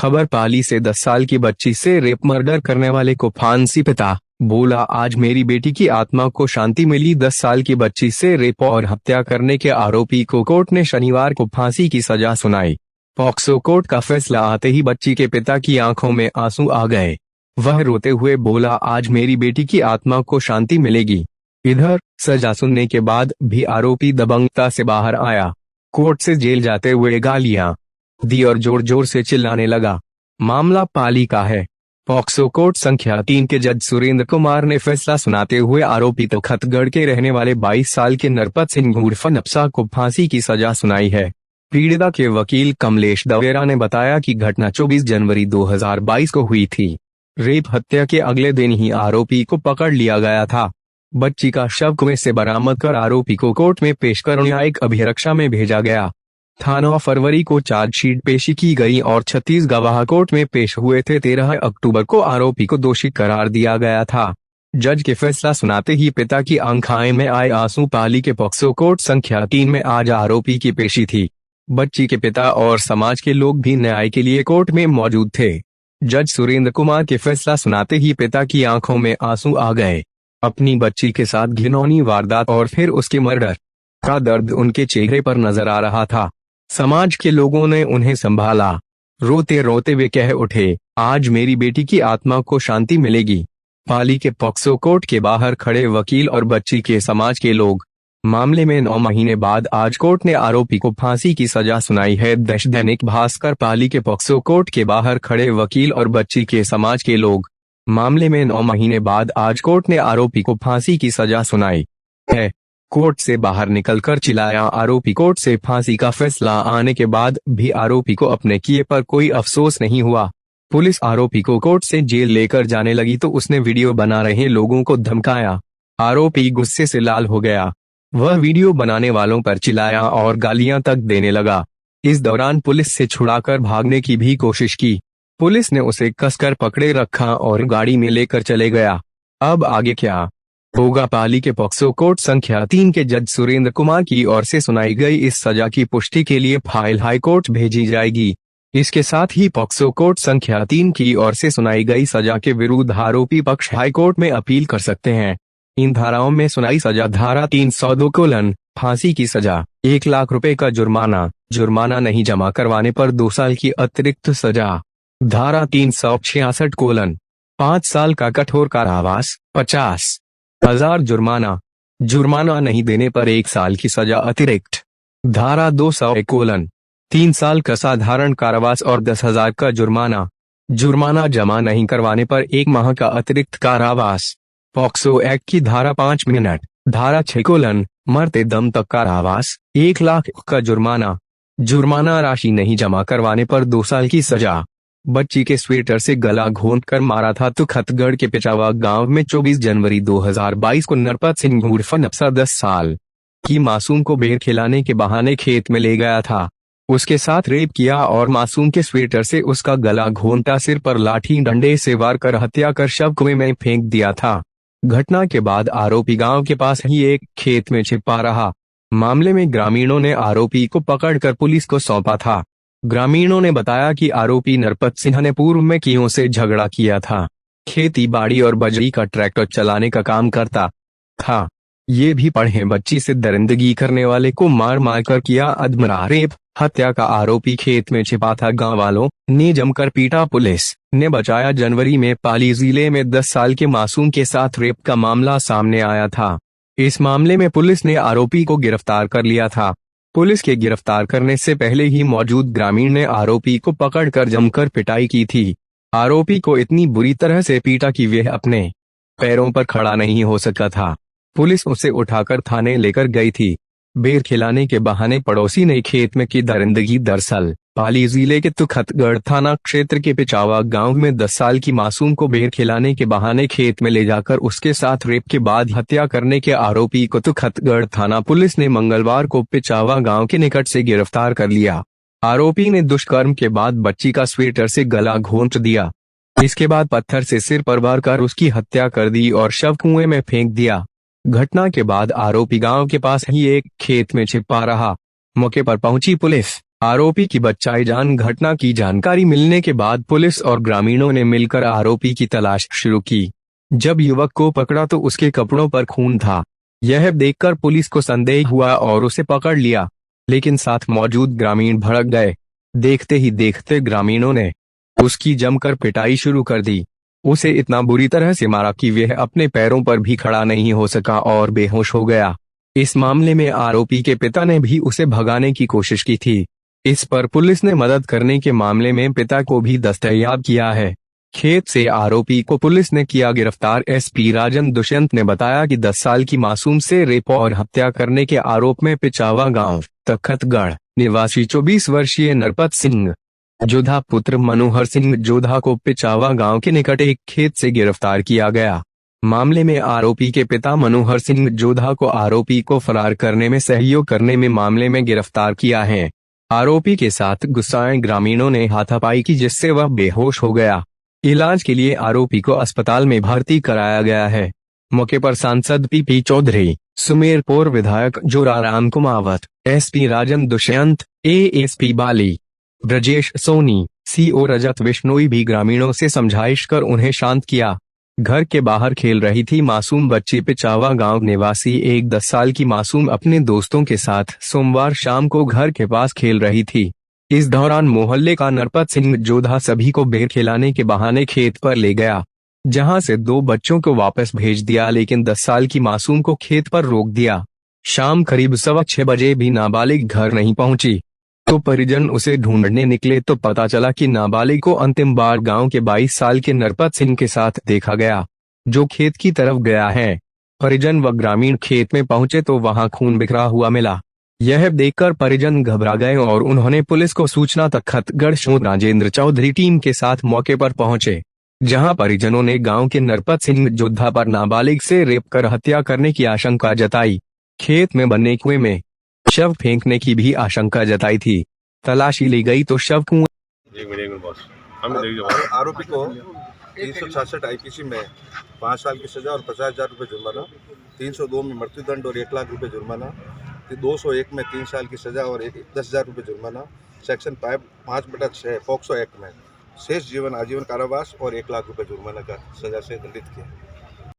खबर पाली से 10 साल की बच्ची से रेप मर्डर करने वाले को फांसी। पिता बोला, आज मेरी बेटी की आत्मा को शांति मिली। 10 साल की बच्ची से रेप और हत्या करने के आरोपी को कोर्ट ने शनिवार को फांसी की सजा सुनाई। पॉक्सो कोर्ट का फैसला आते ही बच्ची के पिता की आंखों में आंसू आ गए। वह रोते हुए बोला, आज मेरी बेटी की आत्मा को शांति मिलेगी। इधर सजा सुनने के बाद भी आरोपी दबंगता से बाहर आया। कोर्ट से जेल जाते हुए गालियां दी और जोर जोर से चिल्लाने लगा। मामला पाली का है। पॉक्सो कोर्ट संख्या 3 के जज सुरेंद्र कुमार ने फैसला सुनाते हुए आरोपी तखतगढ़ के रहने वाले 22 साल के नरपत सिंह उर्फ नप्सा को फांसी की सजा सुनाई है। पीड़िता के वकील कमलेश दवेरा ने बताया कि घटना 24 जनवरी 2022 को हुई थी। रेप हत्या के अगले दिन ही आरोपी को पकड़ लिया गया था। बच्ची का शव कुएं से बरामद कर आरोपी को कोर्ट में पेश कर न्यायिक अभिरक्षा में भेजा गया था। 9 फरवरी को चार्जशीट पेशी की गई और 36 गवाह कोर्ट में पेश हुए थे। 13 अक्टूबर को आरोपी को दोषी करार दिया गया था। जज के फैसला सुनाते ही पिता की आंखों में आए आंसू। पाली के पॉक्सो कोर्ट संख्या 3 में आज आरोपी की पेशी थी। बच्ची के पिता और समाज के लोग भी न्याय के लिए कोर्ट में मौजूद थे। जज सुरेंद्र कुमार के फैसला सुनाते ही पिता की आंखों में आंसू आ गए। अपनी बच्ची के साथ घिनौनी वारदात और फिर उसके मर्डर का दर्द उनके चेहरे पर नजर आ रहा था। समाज के लोगों ने उन्हें संभाला। रोते रोते वे कह उठे, आज मेरी बेटी की आत्मा को शांति मिलेगी। पाली के पॉक्सो कोर्ट के बाहर खड़े वकील और बच्ची के समाज के लोग। मामले में 9 महीने बाद आज कोर्ट ने आरोपी को फांसी की सजा सुनाई है। दैनिक भास्कर। पाली के पॉक्सो कोर्ट के बाहर खड़े वकील और बच्ची के समाज के लोग। मामले में 9 महीने बाद आज कोर्ट ने आरोपी को फांसी की सजा सुनाई है। कोर्ट से बाहर निकलकर चिल्लाया आरोपी। कोर्ट से फांसी का फैसला आने के बाद भी आरोपी को अपने किए पर कोई अफसोस नहीं हुआ। पुलिस आरोपी को कोर्ट से जेल लेकर जाने लगी तो उसने वीडियो बना रहे लोगों को धमकाया। आरोपी गुस्से से लाल हो गया। वह वीडियो बनाने वालों पर चिल्लाया और गालियां तक देने लगा। इस दौरान पुलिस से छुड़ाकर भागने की भी कोशिश की। पुलिस ने उसे कसकर पकड़े रखा और गाड़ी में लेकर चले गया। अब आगे क्या होगा? पाली के पॉक्सो कोर्ट संख्या 3 के जज सुरेंद्र कुमार की ओर से सुनाई गई इस सजा की पुष्टि के लिए फाइल हाईकोर्ट भेजी जाएगी। इसके साथ ही पॉक्सो कोर्ट संख्या 3 की ओर से सुनाई गई सजा के विरुद्ध आरोपी पक्ष हाईकोर्ट में अपील कर सकते हैं। इन धाराओं में सुनाई सजा: धारा 302 फांसी की सजा, 1 लाख रुपए का जुर्माना नहीं जमा करवाने पर 2 साल की अतिरिक्त सजा। धारा 366 5 साल का कठोर कारावास, 50,000 जुर्माना नहीं देने पर 1 साल की सजा अतिरिक्त। धारा 201 3 साल का साधारण कारावास और 10,000 का जुर्माना जमा नहीं करवाने पर 1 माह का अतिरिक्त कारावास। पॉक्सो एक्ट की धारा 5 धारा 6 मरते दम तक कारावास, 1 लाख का जुर्माना राशि नहीं जमा करवाने पर 2 साल की सजा। बच्ची के स्वेटर से गला घोंटकर मारा था तखतगढ़ के पिचावा गांव में 24 जनवरी 2022 को नरपत सिंह उर्फ नप्सा 10 साल की मासूम को बेर खिलाने के बहाने खेत में ले गया था। उसके साथ रेप किया और मासूम के स्वेटर से उसका गला घोंटा, सिर पर लाठी डंडे से वार कर हत्या कर शव कुएं में फेंक दिया था। घटना के बाद आरोपी गांव के पास ही एक खेत में छिपा रहा। मामले में ग्रामीणों ने आरोपी को पकड़कर पुलिस को सौंपा था। ग्रामीणों ने बताया कि आरोपी नरपत सिंह ने पूर्व में कियों से झगड़ा किया था। खेती बाड़ी और बजरी का ट्रैक्टर चलाने का काम करता था। ये भी पढ़े बच्ची से दरिंदगी करने वाले को मार मार कर किया अधमरा। रेप हत्या का आरोपी खेत में छिपा था। गांव वालों ने जमकर पीटा, पुलिस ने बचाया। जनवरी में पाली जिले में 10 साल के मासूम के साथ रेप का मामला सामने आया था। इस मामले में पुलिस ने आरोपी को गिरफ्तार कर लिया था। पुलिस के गिरफ्तार करने से पहले ही मौजूद ग्रामीण ने आरोपी को पकड़कर जमकर पिटाई की थी। आरोपी को इतनी बुरी तरह से पीटा कि वह अपने पैरों पर खड़ा नहीं हो सका था। पुलिस उसे उठाकर थाने लेकर गई थी। बेर खिलाने के बहाने पड़ोसी ने खेत में की दरिंदगी। दरअसल पाली जिले के तखतगढ़ थाना क्षेत्र के पिचावा गांव में 10 साल की मासूम को बेर खिलाने के बहाने खेत में ले जाकर उसके साथ रेप के बाद हत्या करने के आरोपी को तखतगढ़ थाना पुलिस ने मंगलवार को पिचावा गांव के निकट से गिरफ्तार कर लिया। आरोपी ने दुष्कर्म के बाद बच्ची का स्वेटर से गला घोंट दिया। इसके बाद पत्थर से सिर पर वार कर उसकी हत्या कर दी और शव कुएं में फेंक दिया। घटना के बाद आरोपी गांव के पास ही एक खेत में छिपा रहा। मौके पर पहुंची पुलिस आरोपी की बचाई जान घटना की जानकारी मिलने के बाद पुलिस और ग्रामीणों ने मिलकर आरोपी की तलाश शुरू की। जब युवक को पकड़ा तो उसके कपड़ों पर खून था। यह देखकर पुलिस को संदेह हुआ और उसे पकड़ लिया, लेकिन साथ मौजूद ग्रामीण भड़क गए। देखते ही देखते ग्रामीणों ने उसकी जमकर पिटाई शुरू कर दी। उसे इतना बुरी तरह से मारा कि वह अपने पैरों पर भी खड़ा नहीं हो सका और बेहोश हो गया। इस मामले में आरोपी के पिता ने भी उसे भगाने की कोशिश की थी। इस पर पुलिस ने मदद करने के मामले में पिता को भी दस्तयाब किया है। खेत से आरोपी को पुलिस ने किया गिरफ्तार। एसपी राजन दुष्यंत ने बताया कि 10 साल की मासूम से रेप और हत्या करने के आरोप में पिचावा गांव तखतगढ़ निवासी 24 वर्षीय नरपत सिंह जोधा पुत्र मनोहर सिंह जोधा को पिचावा गांव के निकट एक खेत से गिरफ्तार किया गया। मामले में आरोपी के पिता मनोहर सिंह जोधा को आरोपी को फरार करने में सहयोग करने में मामले में गिरफ्तार किया है। आरोपी के साथ गुस्साए ग्रामीणों ने हाथापाई की, जिससे वह बेहोश हो गया। इलाज के लिए आरोपी को अस्पताल में भर्ती कराया गया है। मौके पर सांसद पीपी चौधरी, सुमेरपुर विधायक जोराराम कुमावत, एसपी राजन दुष्यंत, एएसपी बाली ब्रजेश सोनी, सीओ रजत बिश्नोई भी ग्रामीणों से समझाइश कर उन्हें शांत किया। घर के बाहर खेल रही थी मासूम बच्ची। पिचावा गांव निवासी एक 10 साल की मासूम अपने दोस्तों के साथ सोमवार शाम को घर के पास खेल रही थी। इस दौरान मोहल्ले का नरपत सिंह जोधा सभी को बेर खिलाने के बहाने खेत पर ले गया, जहां से 2 बच्चों को वापस भेज दिया, लेकिन 10 साल की मासूम को खेत पर रोक दिया। शाम करीब 6:15 बजे भी नाबालिग घर नहीं पहुंची, तो परिजन उसे ढूंढने निकले तो पता चला कि नाबालिग को अंतिम बार गांव के 22 साल के नरपत सिंह के साथ देखा गया, जो खेत की तरफ गया है। परिजन व ग्रामीण खेत में पहुंचे तो वहां खून बिखरा हुआ मिला। यह देखकर परिजन घबरा गए और उन्होंने पुलिस को सूचना तखतगढ़ शोध राजेंद्र चौधरी टीम के साथ मौके पर पहुंचे, जहां परिजनों ने गांव के नरपत सिंह जोधा पर नाबालिग से रेप कर हत्या करने की आशंका जताई। खेत में बने कुएं में शव फेंकने की भी आशंका जताई थी। तलाशी ली गई तो शव आरोपी को 366 आईपीसी में 5 साल की सजा और 50,000 रुपये जुर्माना, 302 में मृत्युदंड और 1 लाख रुपये जुर्माना, 201 में 3 साल की सजा और 10,000 रुपये जुर्माना, सेक्शन 5/6 पॉक्सो एक्ट में शेष जीवन आजीवन कारावास और 1 लाख रुपये जुर्माना का सजा से दंडित किया।